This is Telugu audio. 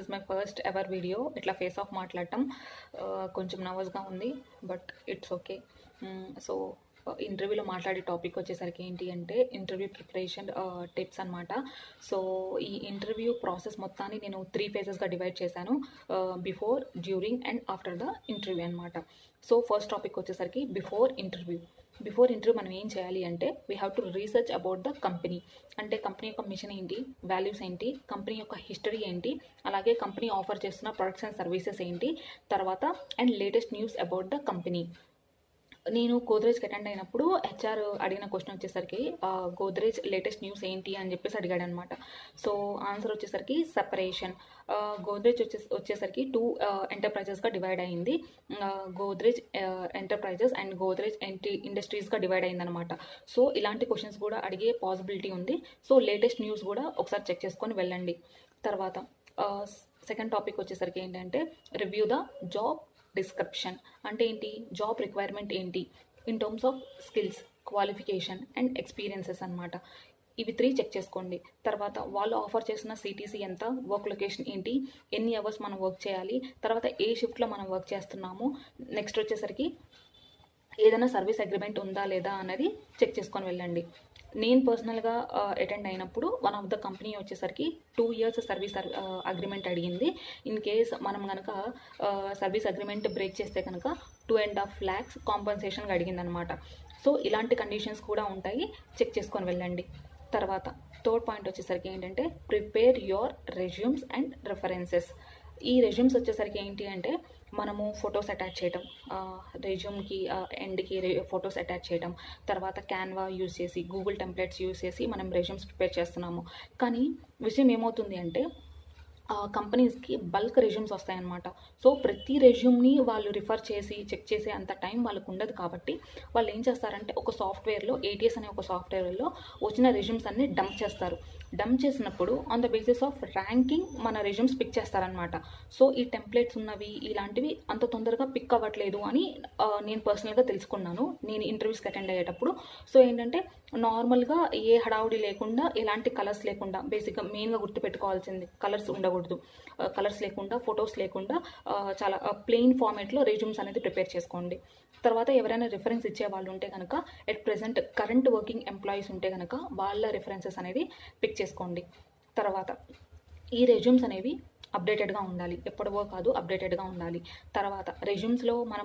Is my first ever video ఇట్లా ఫేస్ ఆఫ్ మాట్లాడటం కొంచెం నర్వస్గా ఉంది, బట్ ఇట్స్ ఓకే. సో ఇంటర్వ్యూలో మాట్లాడే టాపిక్ వచ్చేసరికి ఏంటి అంటే ఇంటర్వ్యూ ప్రిపరేషన్ టిప్స్ అనమాట. సో ఈ ఇంటర్వ్యూ ప్రాసెస్ మొత్తాన్ని నేను 3 ఫేజెస్గా డివైడ్ చేశాను, before, during and after the interview అనమాట. సో ఫస్ట్ టాపిక్ వచ్చేసరికి బిఫోర్ ఇంటర్వ్యూ మనం ఏం చేయాలి అంటే we have to research about the company. అంటే కంపెనీ యొక్క మిషన్ ఏంటి, వాల్యూస్ ఏంటి, కంపెనీ యొక్క హిస్టరీ ఏంటి, అలాగే కంపెనీ ఆఫర్ చేస్తున్న ప్రొడక్ట్స్ అండ్ సర్వీసెస్ ఏంటి, తర్వాత and latest news about the company. నేను గోద్రేజ్కి అటెండ్ అయినప్పుడు హెచ్ఆర్ అడిగిన క్వశ్చన్ వచ్చేసరికి గోద్రేజ్ లేటెస్ట్ న్యూస్ ఏంటి అని చెప్పేసి అడిగాడు అనమాట. సో ఆన్సర్ వచ్చేసరికి సెపరేషన్. గోద్రేజ్ వచ్చేసరికి 2 ఎంటర్ప్రైజెస్గా డివైడ్ అయింది. గోద్రేజ్ ఎంటర్ప్రైజెస్ అండ్ గోద్రేజ్ ఇండస్ట్రీస్గా డివైడ్ అయిందనమాట. సో ఇలాంటి క్వశ్చన్స్ కూడా అడిగే పాసిబిలిటీ ఉంది. సో లేటెస్ట్ న్యూస్ కూడా ఒకసారి చెక్ చేసుకొని వెళ్ళండి. తర్వాత సెకండ్ టాపిక్ వచ్చేసరికి ఏంటంటే రివ్యూ ద జాబ్ డిస్క్రిప్షన్. అంటే ఏంటి, జాబ్ రిక్వైర్మెంట్ ఏంటి in terms of skills, qualification and experiences అనమాట. ఇవి 3 చెక్ చేసుకోండి. తర్వాత వాళ్ళు ఆఫర్ చేసిన సిటీసీ ఎంత, వర్క్ లొకేషన్ ఏంటి, ఎన్ని అవర్స్ మనం వర్క్ చేయాలి, తర్వాత ఏ షిఫ్ట్లో మనం వర్క్ చేస్తున్నాము, నెక్స్ట్ వచ్చేసరికి ఏదైనా సర్వీస్ అగ్రిమెంట్ ఉందా లేదా అన్నది చెక్ చేసుకొని వెళ్ళండి. నేను పర్సనల్గా అటెండ్ అయినప్పుడు వన్ ఆఫ్ ద కంపెనీ వచ్చేసరికి 2 years సర్వీస్ అగ్రిమెంట్ అడిగింది. ఇన్ కేస్ మనం కనుక సర్వీస్ అగ్రిమెంట్ బ్రేక్ చేస్తే కనుక 2.5 lakhs కాంపన్సేషన్గా అడిగిందనమాట. సో ఇలాంటి కండిషన్స్ కూడా ఉంటాయి, చెక్ చేసుకొని వెళ్ళండి. తర్వాత థర్డ్ పాయింట్ వచ్చేసరికి ఏంటంటే prepare your resumes and references. ఈ రెజ్యూమ్స్ వచ్చేసరికి ఏంటి అంటే మనము ఫొటోస్ అటాచ్ చేయడం, రెజ్యూమ్కి ఎండ్కి ఫొటోస్ అటాచ్ చేయడం, తర్వాత క్యాన్వా యూజ్ చేసి, గూగుల్ టెంప్లెట్స్ యూజ్ చేసి మనం రెజ్యూమ్స్ ప్రిపేర్ చేస్తున్నాము. కానీ విషయం ఏమవుతుంది అంటే కంపెనీస్కి బల్క్ రెజ్యూమ్స్ వస్తాయన్నమాట. సో ప్రతి రెజ్యూమ్ని వాళ్ళు రిఫర్ చేసి చెక్ చేసే అంత టైం వాళ్ళకు ఉండదు. కాబట్టి వాళ్ళు ఏం చేస్తారంటే ఒక సాఫ్ట్వేర్లో, ATS అనే ఒక సాఫ్ట్వేర్లో వచ్చిన రెజ్యూమ్స్ అన్ని డంప్ చేస్తారు. డంప్ చేసినప్పుడు on the basis of ranking మన రెజ్యూమ్స్ పిక్ చేస్తారనమాట. సో ఈ టెంప్లెట్స్ ఉన్నవి ఇలాంటివి అంత తొందరగా పిక్ అవ్వట్లేదు అని నేను పర్సనల్గా తెలుసుకున్నాను నేను ఇంటర్వ్యూస్కి అటెండ్ అయ్యేటప్పుడు. సో ఏంటంటే నార్మల్గా ఏ హడావుడి లేకుండా, ఎలాంటి కలర్స్ లేకుండా, బేసిక్గా మెయిన్గా గుర్తుపెట్టుకోవాల్సింది కలర్స్ ఉండకూడదు. కలర్స్ లేకుండా, ఫొటోస్ లేకుండా చాలా ప్లెయిన్ ఫార్మేట్లో రెజ్యూమ్స్ అనేది ప్రిపేర్ చేసుకోండి. తర్వాత ఎవరైనా రిఫరెన్స్ ఇచ్చే వాళ్ళు ఉంటే కనుక, at present current working employees ఉంటే కనుక వాళ్ళ రిఫరెన్సెస్ అనేది పిక్ చేసుకోండి. తర్వాత ఈ రెజ్యూమ్స్ అనేవి అప్డేటెడ్గా ఉండాలి, ఎప్పుడవో కాదు, అప్డేటెడ్గా ఉండాలి. తర్వాత రెజ్యూమ్స్లో మనం